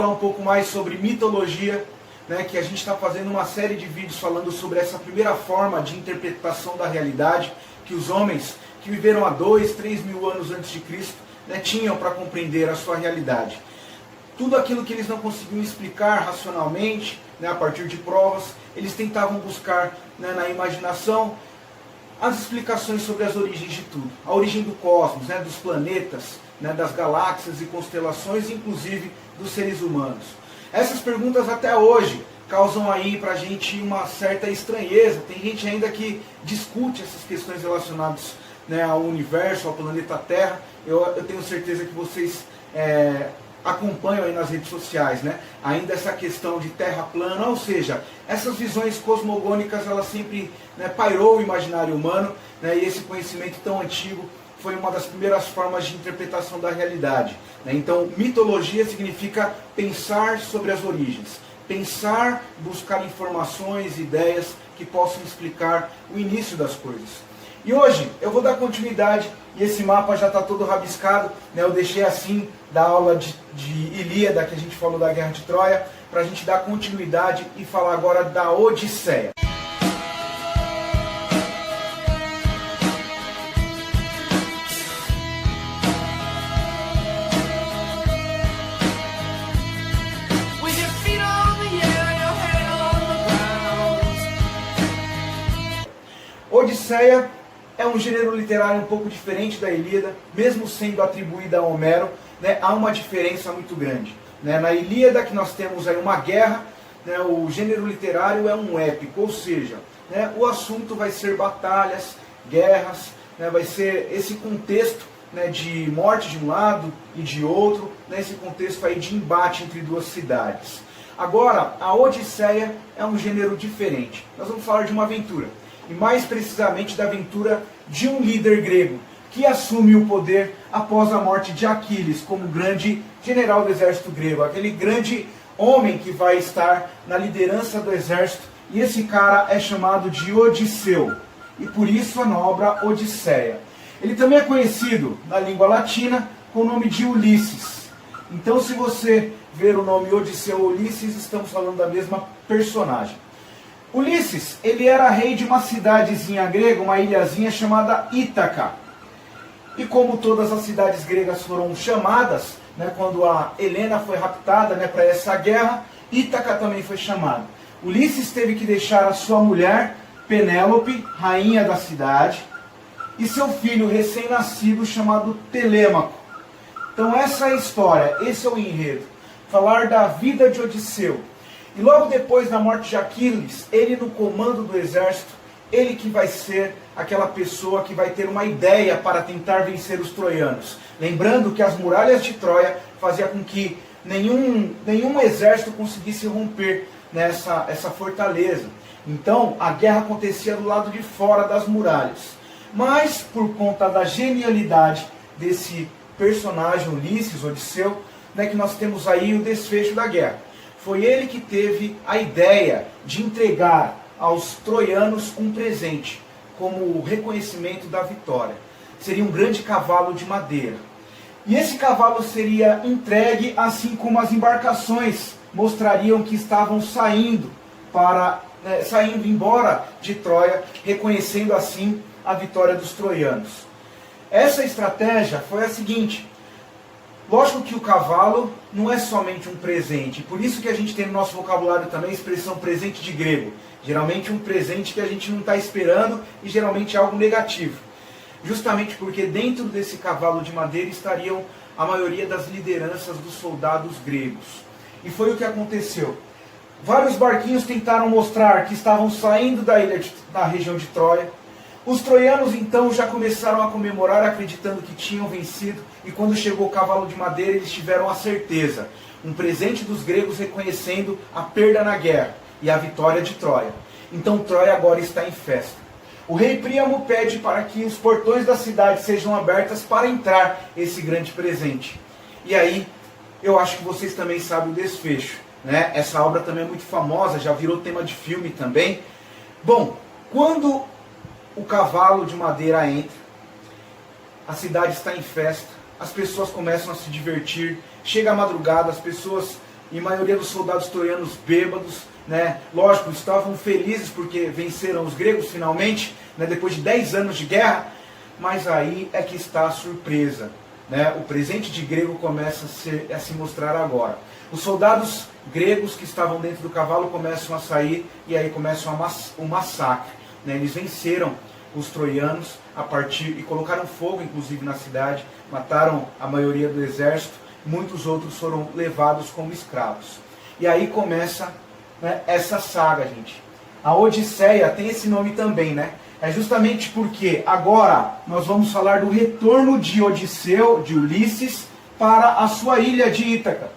Falar um pouco mais sobre mitologia, né, que a gente está fazendo uma série de vídeos falando sobre essa primeira forma de interpretação da realidade que os homens que viveram há 2, 3 mil anos antes de Cristo, né, tinham para compreender a sua realidade. Tudo aquilo que eles não conseguiam explicar racionalmente, né, a partir de provas, eles tentavam buscar, né, na imaginação as explicações sobre as origens de tudo. A origem do cosmos, né, dos planetas, né, das galáxias e constelações, inclusive dos seres humanos. Essas perguntas até hoje causam aí pra gente uma certa estranheza. Tem gente ainda que discute essas questões relacionadas, né, ao universo, ao planeta Terra. Eu tenho certeza que vocês acompanham aí nas redes sociais, né? Ainda essa questão de terra plana, ou seja, essas visões cosmogônicas, ela sempre, né, pairou o imaginário humano, né, e esse conhecimento tão antigo foi uma das primeiras formas de interpretação da realidade, né? Então, mitologia significa pensar sobre as origens, pensar, buscar informações, ideias que possam explicar o início das coisas. E hoje eu vou dar continuidade, e esse mapa já está todo rabiscado, né? Eu deixei assim da aula de Ilíada, que a gente falou da Guerra de Troia, para a gente dar continuidade e falar agora da Odisseia. Odisseia é um gênero literário um pouco diferente da Ilíada, mesmo sendo atribuída a Homero, né, há uma diferença muito grande, né? Na Ilíada, que nós temos aí uma guerra, né, o gênero literário é um épico, ou seja, né, o assunto vai ser batalhas, guerras, né, vai ser esse contexto, né, de morte de um lado e de outro, né, esse contexto aí de embate entre duas cidades. Agora, a Odisseia é um gênero diferente. Nós vamos falar de uma aventura, e mais precisamente da aventura de um líder grego, que assume o poder após a morte de Aquiles, como grande general do exército grego, aquele grande homem que vai estar na liderança do exército, e esse cara é chamado de Odisseu, e por isso a obra Odisseia. Ele também é conhecido na língua latina com o nome de Ulisses. Então, se você ver o nome Odisseu ou Ulisses, estamos falando da mesma personagem. Ulisses, ele era rei de uma cidadezinha grega, uma ilhazinha chamada Ítaca. E como todas as cidades gregas foram chamadas, né, quando a Helena foi raptada, né, para essa guerra, Ítaca também foi chamada. Ulisses teve que deixar a sua mulher, Penélope, rainha da cidade, e seu filho recém-nascido chamado Telêmaco. Então essa é a história, esse é o enredo. Falar da vida de Odisseu. E logo depois da morte de Aquiles, ele no comando do exército, ele que vai ser aquela pessoa que vai ter uma ideia para tentar vencer os troianos. Lembrando que as muralhas de Troia faziam com que nenhum exército conseguisse romper essa fortaleza. Então a guerra acontecia do lado de fora das muralhas. Mas por conta da genialidade desse personagem Ulisses, Odisseu, né, que nós temos aí o desfecho da guerra. Foi ele que teve a ideia de entregar aos troianos um presente, como reconhecimento da vitória. Seria um grande cavalo de madeira. E esse cavalo seria entregue assim como as embarcações mostrariam que estavam saindo embora de Troia, reconhecendo assim a vitória dos troianos. Essa estratégia foi a seguinte: lógico que o cavalo não é somente um presente, por isso que a gente tem no nosso vocabulário também a expressão presente de grego. Geralmente um presente que a gente não está esperando e geralmente é algo negativo. Justamente porque dentro desse cavalo de madeira estariam a maioria das lideranças dos soldados gregos. E foi o que aconteceu. Vários barquinhos tentaram mostrar que estavam saindo da região de Troia. Os troianos então já começaram a comemorar acreditando que tinham vencido, e quando chegou o cavalo de madeira eles tiveram a certeza, um presente dos gregos reconhecendo a perda na guerra e a vitória de Troia. Então Troia agora está em festa. O rei Príamo pede para que os portões da cidade sejam abertos para entrar esse grande presente. E aí, eu acho que vocês também sabem o desfecho, né? Essa obra também é muito famosa, já virou tema de filme também. Bom, quando o cavalo de madeira entra, a cidade está em festa, as pessoas começam a se divertir, chega a madrugada, as pessoas e a maioria dos soldados troianos bêbados, né? Lógico, estavam felizes porque venceram os gregos finalmente, né? Depois de 10 anos de guerra, mas aí é que está a surpresa, né? O presente de grego começa a se mostrar agora. Os soldados gregos que estavam dentro do cavalo começam a sair e aí começa o massacre, né? Eles venceram os troianos a partir e colocaram fogo inclusive na cidade, mataram a maioria do exército, muitos outros foram levados como escravos. E aí começa, né, essa saga, gente. A Odisseia tem esse nome também, né? É justamente porque agora nós vamos falar do retorno de Odisseu, de Ulisses, para a sua ilha de Ítaca.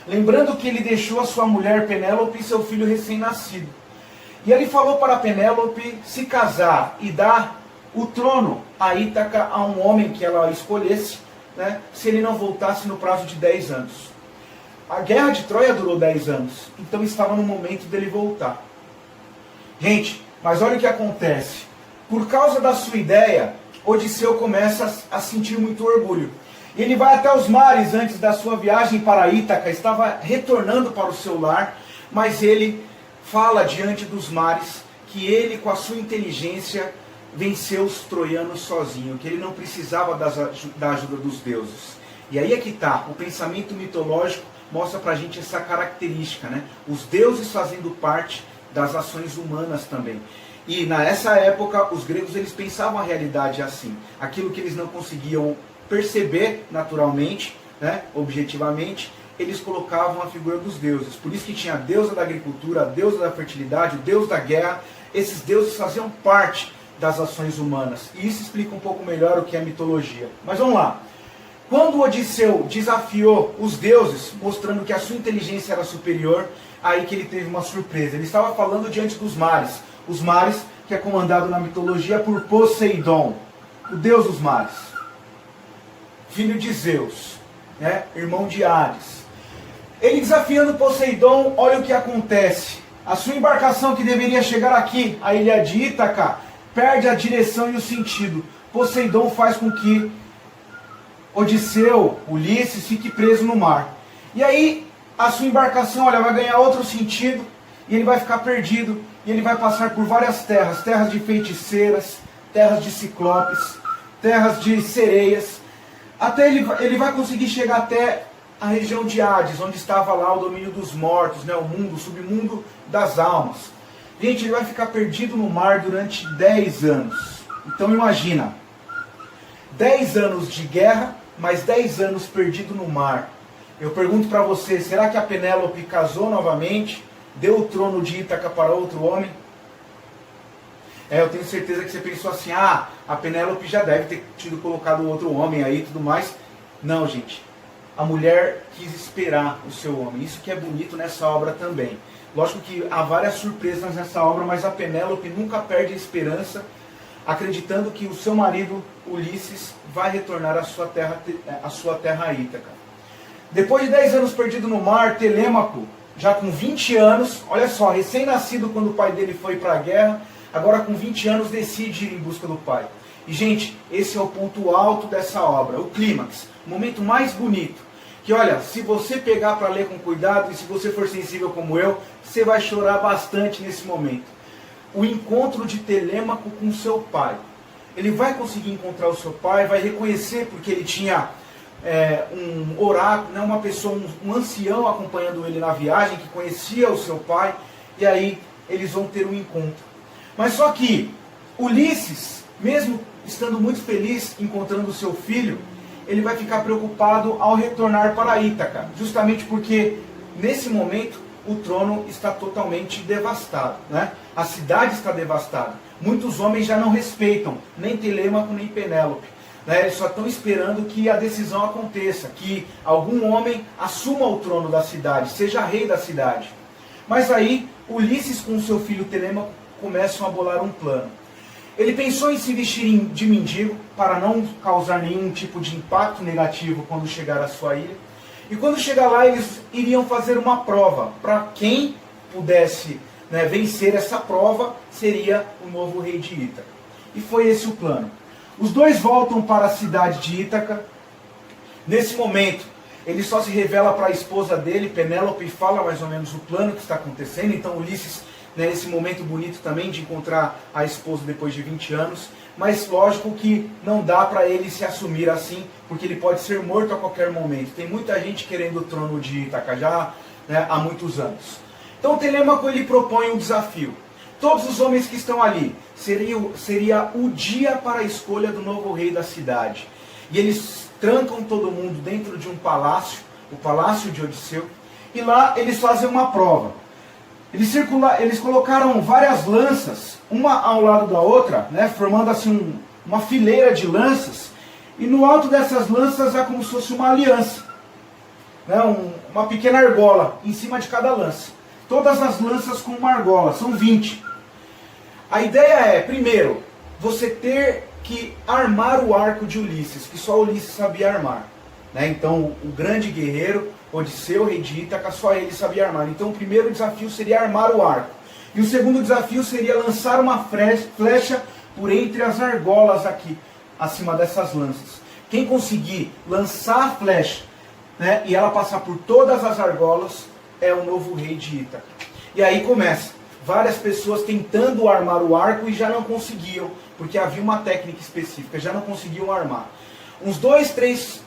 Lembrando que ele deixou a sua mulher Penélope e seu filho recém-nascido. E ele falou para Penélope se casar e dar o trono a Ítaca a um homem que ela escolhesse, né, se ele não voltasse no prazo de 10 anos. A guerra de Troia durou 10 anos, então estava no momento dele voltar. Gente, mas olha o que acontece. Por causa da sua ideia, Odisseu começa a sentir muito orgulho. E ele vai até os mares antes da sua viagem para Ítaca, estava retornando para o seu lar, mas ele fala diante dos mares que ele, com a sua inteligência, venceu os troianos sozinho, que ele não precisava da ajuda dos deuses. E aí é que está, o pensamento mitológico mostra pra gente essa característica, né? Os deuses fazendo parte das ações humanas também. E nessa época, os gregos eles pensavam a realidade assim. Aquilo que eles não conseguiam perceber naturalmente, né, objetivamente, eles colocavam a figura dos deuses. Por isso que tinha a deusa da agricultura, a deusa da fertilidade, o deus da guerra. Esses deuses faziam parte das ações humanas. E isso explica um pouco melhor o que é mitologia. Mas vamos lá. Quando Odisseu desafiou os deuses, mostrando que a sua inteligência era superior, aí que ele teve uma surpresa. Ele estava falando diante dos mares. Os mares, que é comandado na mitologia por Poseidon, o deus dos mares. Filho de Zeus, né? Irmão de Hades. Ele desafiando Poseidon, olha o que acontece. A sua embarcação que deveria chegar aqui, a ilha de Ítaca, perde a direção e o sentido. Poseidon faz com que Odisseu, Ulisses, fique preso no mar. E aí, a sua embarcação, olha, vai ganhar outro sentido, e ele vai ficar perdido, e ele vai passar por várias terras, terras de feiticeiras, terras de ciclopes, terras de sereias, até ele vai conseguir chegar até a região de Hades, onde estava lá o domínio dos mortos, né, o mundo, o submundo das almas. Gente, ele vai ficar perdido no mar durante 10 anos. Então imagina, 10 anos de guerra, mais 10 anos perdido no mar. Eu pergunto para você, será que a Penélope casou novamente? Deu o trono de Ítaca para outro homem? Eu tenho certeza que você pensou assim, a Penélope já deve ter tido colocado outro homem aí e tudo mais. Não, gente. A mulher quis esperar o seu homem. Isso que é bonito nessa obra também. Lógico que há várias surpresas nessa obra, mas a Penélope nunca perde a esperança, acreditando que o seu marido, Ulisses, vai retornar à sua terra Ítaca. Depois de 10 anos perdido no mar, Telêmaco, já com 20 anos, olha só, recém-nascido quando o pai dele foi para a guerra, agora com 20 anos decide ir em busca do pai. E gente, esse é o ponto alto dessa obra, o clímax, o momento mais bonito. Que olha, se você pegar para ler com cuidado e se você for sensível como eu, você vai chorar bastante nesse momento. O encontro de Telêmaco com seu pai. Ele vai conseguir encontrar o seu pai, vai reconhecer porque ele tinha um oráculo, né, uma pessoa, um ancião acompanhando ele na viagem, que conhecia o seu pai, e aí eles vão ter um encontro. Mas só que Ulisses, mesmo estando muito feliz encontrando o seu filho, ele vai ficar preocupado ao retornar para Ítaca, justamente porque nesse momento o trono está totalmente devastado, né? A cidade está devastada. Muitos homens já não respeitam nem Telêmaco nem Penélope, né? Eles só estão esperando que a decisão aconteça, que algum homem assuma o trono da cidade, seja rei da cidade. Mas aí Ulisses com seu filho Telêmaco começam a bolar um plano. Ele pensou em se vestir de mendigo para não causar nenhum tipo de impacto negativo quando chegar à sua ilha. E quando chegar lá, eles iriam fazer uma prova. Para quem pudesse, né, vencer essa prova, seria o novo rei de Ítaca. E foi esse o plano. Os dois voltam para a cidade de Ítaca. Nesse momento, Ele só se revela para a esposa dele, Penélope, e fala mais ou menos o plano que está acontecendo. Então Ulisses, né, esse momento bonito também de encontrar a esposa depois de 20 anos. Mas lógico que não dá para ele se assumir assim, porque ele pode ser morto a qualquer momento. Tem muita gente querendo o trono de Itacajá, né, há muitos anos. Então Telêmaco ele propõe um desafio. Todos os homens que estão ali, seria o dia para a escolha do novo rei da cidade. E eles trancam todo mundo dentro de um palácio, o palácio de Odisseu, e lá eles fazem uma prova. Eles colocaram várias lanças, uma ao lado da outra, né, formando assim uma fileira de lanças, e no alto dessas lanças há como se fosse uma aliança, né, uma pequena argola em cima de cada lança. Todas as lanças com uma argola, são 20. A ideia é, primeiro, você ter que armar o arco de Ulisses, que só Ulisses sabia armar. Né? Então, o grande guerreiro, Odisseu, rei de Ítaca, só ele sabia armar. Então, o primeiro desafio seria armar o arco. E o segundo desafio seria lançar uma flecha por entre as argolas aqui, acima dessas lanças. Quem conseguir lançar a flecha, né, e ela passar por todas as argolas, é o novo rei de Ítaca. E aí começa. Várias pessoas tentando armar o arco e já não conseguiam, porque havia uma técnica específica, já não conseguiam armar. Uns 2, 3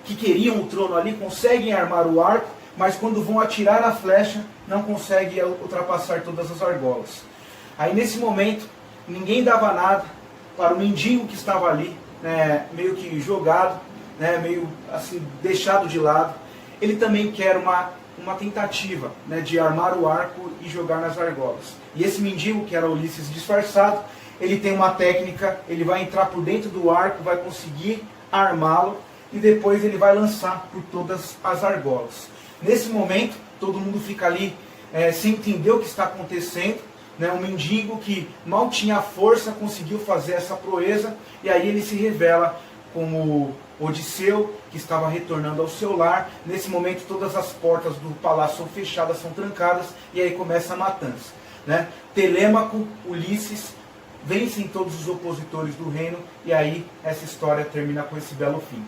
que queriam o trono ali conseguem armar o arco, mas quando vão atirar a flecha, não conseguem ultrapassar todas as argolas. Aí nesse momento, ninguém dava nada para o mendigo que estava ali, né, meio que jogado, né, meio assim, deixado de lado. Ele também quer uma tentativa, né, de armar o arco e jogar nas argolas. E esse mendigo, que era Ulisses disfarçado, ele tem uma técnica, ele vai entrar por dentro do arco, vai conseguir armá-lo e depois ele vai lançar por todas as argolas. Nesse momento, todo mundo fica ali sem entender o que está acontecendo. Né, um mendigo que mal tinha força conseguiu fazer essa proeza, e aí ele se revela como Odisseu, que estava retornando ao seu lar. Nesse momento todas as portas do palácio são fechadas, são trancadas, e aí começa a matança. Né? Telêmaco, Ulisses, vencem todos os opositores do reino, e aí essa história termina com esse belo fim.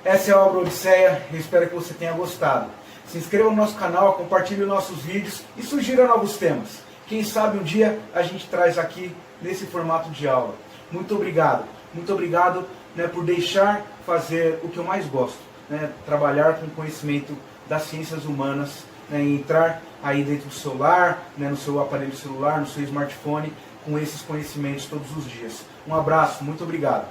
Essa é a obra Odisseia, eu espero que você tenha gostado. Se inscreva no nosso canal, compartilhe nossos vídeos e sugira novos temas. Quem sabe um dia a gente traz aqui nesse formato de aula. Muito obrigado. Muito obrigado, né, por deixar fazer o que eu mais gosto, né, trabalhar com conhecimento das ciências humanas, né, e entrar aí dentro do seu lar, né, no seu aparelho celular, no seu smartphone, com esses conhecimentos todos os dias. Um abraço, muito obrigado.